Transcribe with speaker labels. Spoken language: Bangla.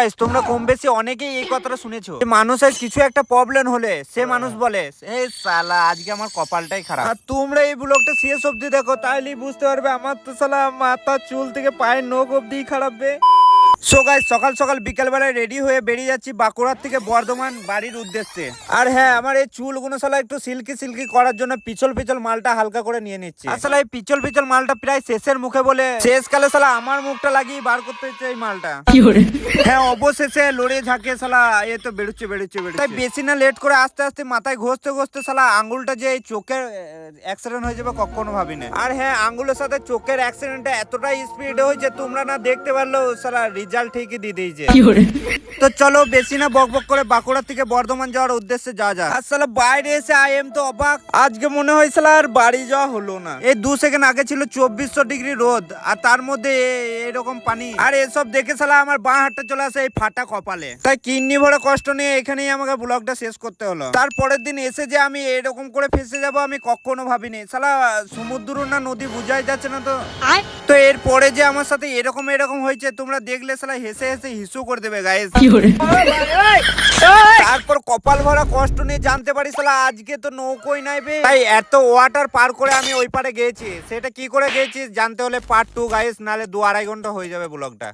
Speaker 1: গাইস তোমরা কম বেশি অনেকেই এই কথাটা শুনেছো, মানুষের কিছু একটা প্রবলেম হলে সে মানুষ বলে এই শালা আজকে আমার কপালটাই খারাপ। আর তোমরা এই ব্লগটা শেষ অবধি দেখো, তাইলেই বুঝতে পারবে আমার তো শালা মাথা চুল থেকে পায়ের নখ অবধি খারাপ বে। সো গাইস সকাল সকাল বিকেল বেলায় রেডি হয়ে বেরিয়ে যাচ্ছি বাঁকুড়ার থেকে বর্ধমান বাড়ির উদ্দেশ্যে। আর হ্যাঁ, আমার এই চুলগুলো শালা একটু সিল্কি সিল্কি করার জন্য পিছল পিছল মালটা হালকা করে নিয়ে নিচ্ছি। আসলে এই পিছল পিছল মালটা প্রায় শেষের মুখে বলে শেষকালে শালা আমার মুখটা লাগিয়ে বার করতে হচ্ছে এই মালটা। হ্যাঁ অবশেষে লড়ে ঝাঁকে শালা এ তো বেরোচ্ছে বেরোচ্ছে বেরোচ্ছে। তাই বেশি না লেট করে আস্তে আস্তে মাথায় ঘষতে ঘষতে শালা আঙ্গুলটা যে এই চোখের অ্যাক্সিডেন্ট হয়ে যাবে কখনো ভাবিনি। আর হ্যাঁ, আঙ্গুলের সাথে চোখের অ্যাক্সিডেন্টটা এতটাই স্পিডে হয়েছে তোমরা না দেখতে পারলেও শালা রেজাল্ট ঠিকই দিয়ে দিয়েছে। তো চলো বেশি না বক বক করে বাঁকুড়া থেকে বর্ধমান যাওয়ার উদ্দেশ্যে যা যা। আর শালা বাইরে এসে আই এম তো অবাক, আজকে মনে হয় শালা আর বাড়ি যাওয়া হলো না। এই 2 সেকেন্ড আগে ছিল 2400 ডিগ্রি রোদ আর তার মধ্যে এরকম পানি। আর এসব দেখে শালা আমার বাঁ হাতটা চলে আসে এই ফাটা কপালে। তাই কিডনি ভরে কষ্ট নিয়ে এখানেই আমাকে ব্লগটা শেষ করতে হলো। তারপরের দিন এসে যে আমি এরকম করে ফেসে যাব আমি কখনো ভাবিনি। শালা সমুদ্র না নদী বুঝাই যাচ্ছে না তো। তো এরপরে যে আমার সাথে এরকম এরকম হয়েছে তোমরা দেখলে শালা হেসে হেসে হিসু করে দেবে গাইস। তারপর কপাল ভরা কষ্ট নিয়ে জানতে পারি শালা আজকে তো নৌকোই নাই বে। তাই এত ওয়াটার পার করে আমি ওই পারে গিয়েছি। সেটা কি করে গিয়েছি জানতে হলে পার্ট 2 গাইস, নালে 2-2.5 ঘন্টা হয়ে যাবে ব্লগটা।